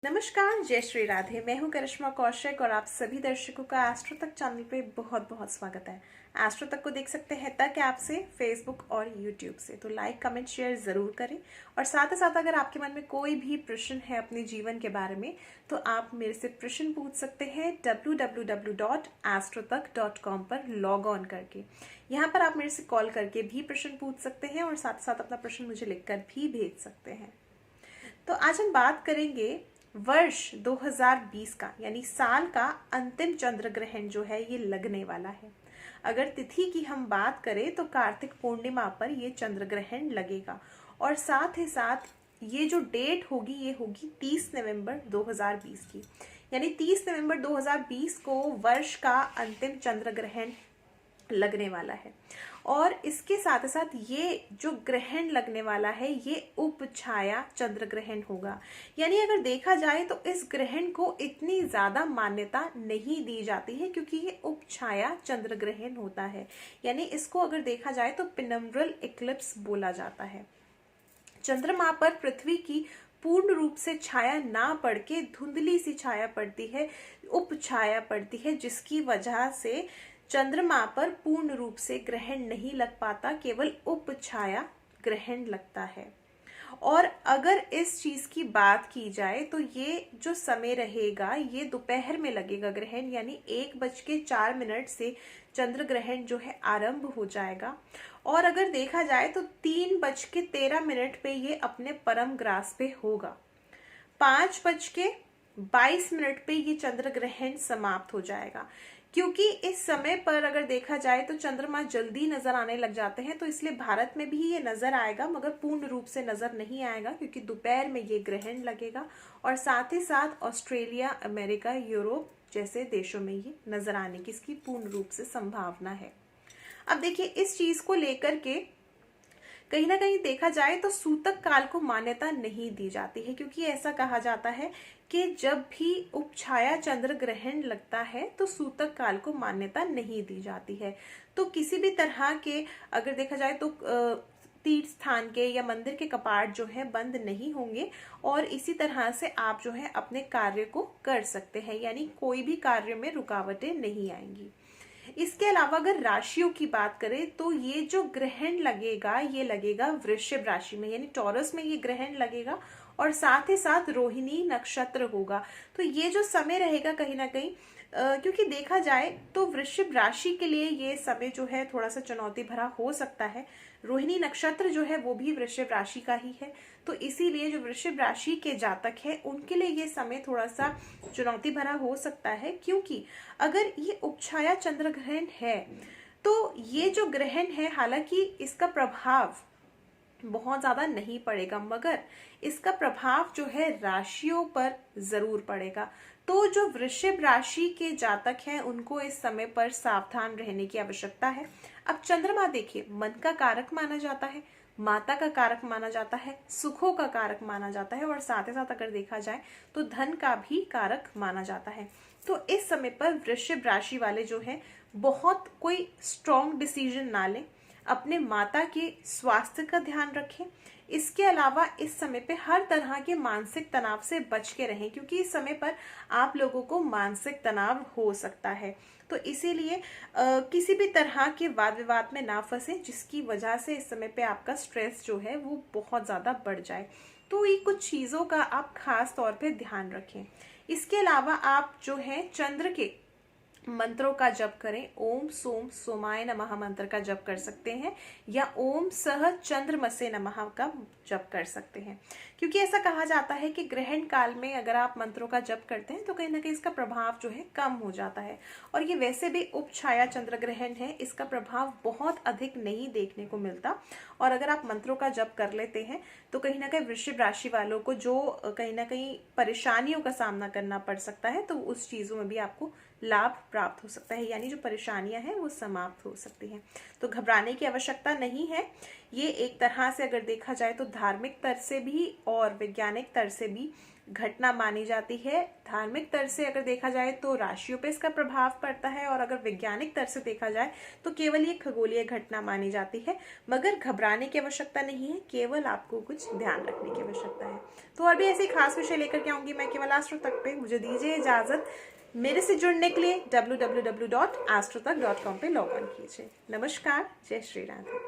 नमस्कार, जय श्री राधे। मैं हूं करिश्मा कौशिक और आप सभी दर्शकों का एस्ट्रो तक चैनल पे बहुत बहुत स्वागत है। एस्ट्रो तक को देख सकते हैं तक ऐप से, फेसबुक और यूट्यूब से। तो लाइक, कमेंट, शेयर जरूर करें। और साथ ही साथ अगर आपके मन में कोई भी प्रश्न है अपने जीवन के बारे में तो आप मेरे से प्रश्न पूछ सकते हैं www.astrotak.com पर लॉग ऑन करके। यहाँ पर आप मेरे से कॉल करके भी प्रश्न पूछ सकते हैं और साथ साथ अपना प्रश्न मुझे लिखकर भी भेज सकते हैं। तो आज हम बात करेंगे वर्ष 2020 का, यानी साल का अंतिम चंद्र ग्रहण जो है ये लगने वाला है। अगर तिथि की हम बात करें तो कार्तिक पूर्णिमा पर ये चंद्र ग्रहण लगेगा और साथ ही साथ ये जो डेट होगी ये होगी 30 नवंबर 2020 की, यानी 30 नवंबर 2020 को वर्ष का अंतिम चंद्र ग्रहण लगने वाला है। और इसके साथ साथ ये जो ग्रहण लगने वाला है ये उपछाया चंद्र ग्रहण होगा। यानी अगर देखा जाए तो इस ग्रहण को इतनी ज्यादा मान्यता नहीं दी जाती है क्योंकि ये उपछाया चंद्र ग्रहण होता है। यानी इसको अगर देखा जाए तो पिनम्ब्रल इक्लिप्स बोला जाता है। चंद्रमा पर पृथ्वी की पूर्ण रूप से छाया ना पड़ के धुंधली सी छाया पड़ती है, उपछाया पड़ती है, जिसकी वजह से चंद्रमा पर पूर्ण रूप से ग्रहण नहीं लग पाता, केवल उपछाया ग्रहण लगता है। और अगर इस चीज की बात की जाए तो ये जो समय रहेगा ये दोपहर में लगेगा ग्रहण, यानी 1:04 से चंद्र ग्रहण जो है आरंभ हो जाएगा। और अगर देखा जाए तो 3:13 पे ये अपने परम ग्रास पे होगा। 5:22 पे ये चंद्र ग्रहण समाप्त हो जाएगा। क्योंकि इस समय पर अगर देखा जाए तो चंद्रमा जल्दी नजर आने लग जाते हैं, तो इसलिए भारत में भी ये नजर आएगा मगर पूर्ण रूप से नजर नहीं आएगा क्योंकि दोपहर में ये ग्रहण लगेगा। और साथ ही साथ ऑस्ट्रेलिया, अमेरिका, यूरोप जैसे देशों में ये नजर आने की इसकी पूर्ण रूप से संभावना है। अब देखिए, इस चीज को लेकर के कहीं ना कहीं देखा जाए तो सूतक काल को मान्यता नहीं दी जाती है, क्योंकि ऐसा कहा जाता है कि जब भी उपछाया चंद्र ग्रहण लगता है तो सूतक काल को मान्यता नहीं दी जाती है। तो किसी भी तरह के अगर देखा जाए तो तीर्थ स्थान के या मंदिर के कपाट जो है बंद नहीं होंगे और इसी तरह से आप जो है अपने कार्य को कर सकते हैं, यानी कोई भी कार्य में रुकावटें नहीं आएंगी। इसके अलावा अगर राशियों की बात करें तो ये जो ग्रहण लगेगा ये लगेगा वृश्चिक राशि में, यानी टॉरस में ये ग्रहण लगेगा और साथ ही साथ रोहिणी नक्षत्र होगा। तो ये जो समय रहेगा कहीं ना कहीं क्योंकि देखा जाए तो वृश्चिक राशि के लिए ये समय जो है थोड़ा सा चुनौती भरा हो सकता है। रोहिणी नक्षत्र जो है वो भी वृश्चिक राशि का ही है, तो इसीलिए जो वृश्चिक राशि के जातक है उनके लिए ये समय थोड़ा सा चुनौती भरा हो सकता है। क्योंकि अगर ये उपछाया चंद्र ग्रहण है तो ये जो ग्रहण है हालांकि इसका प्रभाव बहुत ज्यादा नहीं पड़ेगा मगर इसका प्रभाव जो है राशियों पर जरूर पड़ेगा। तो जो वृश्चिक राशि के जातक हैं उनको इस समय पर सावधान रहने की आवश्यकता है। अब चंद्रमा देखिए, मन का कारक माना जाता है, माता का कारक माना जाता है, सुखों का कारक माना जाता है और साथ ही साथ अगर देखा जाए तो धन का भी कारक माना जाता है। तो इस समय पर वृश्चिक राशि वाले जो हैं बहुत कोई स्ट्रॉन्ग डिसीजन ना लें, अपने माता के स्वास्थ्य का ध्यान रखें। इसके अलावा इस समय पे हर तरह के मानसिक तनाव से बच के रहें, क्योंकि इस समय पर आप लोगों को मानसिक तनाव हो सकता है। तो इसीलिए किसी भी तरह के वाद विवाद में ना फंसे जिसकी वजह से इस समय पे आपका स्ट्रेस जो है वो बहुत ज्यादा बढ़ जाए। तो ये कुछ चीजों का आप खास तौर पे ध्यान रखें। इसके अलावा आप जो है चंद्र के मंत्रों का जप करें। ओम सोम सोमाय नमः मंत्र का जप कर सकते हैं या ओम सह चंद्रमसे नमः का जप कर सकते हैं, क्योंकि ऐसा कहा जाता है कि ग्रहण काल में अगर आप मंत्रों का जप करते हैं तो कहीं ना कहीं इसका प्रभाव जो है कम हो जाता है। और ये वैसे भी उपछाया चंद्र ग्रहण है, इसका प्रभाव बहुत अधिक नहीं देखने को मिलता। और अगर आप मंत्रों का जप कर लेते हैं तो कहीं ना कहीं वृश्चिक राशि वालों को जो कहीं ना कहीं परेशानियों का सामना करना पड़ सकता है तो उस चीजों में भी आपको लाभ प्राप्त हो सकता है, यानी जो परेशानियां हैं वो समाप्त हो सकती हैं। तो घबराने की आवश्यकता नहीं है। ये एक तरह से अगर देखा जाए तो धार्मिक तर से भी और वैज्ञानिक तर से भी घटना मानी जाती है। धार्मिक तरह से अगर देखा जाए तो राशियों पे इसका प्रभाव पड़ता है, और अगर वैज्ञानिक तरह से देखा जाए तो केवल ये खगोलीय घटना मानी जाती है। मगर घबराने की आवश्यकता नहीं है, केवल आपको कुछ ध्यान रखने की आवश्यकता है। तो और भी ऐसे खास विषय लेकर के आऊंगी मैं केवल एस्ट्रो तक पे। मुझे दीजिए इजाजत। मेरे से जुड़ने के लिए www.astrotak.com पे लॉग इन कीजिए। नमस्कार, जय श्री राधे।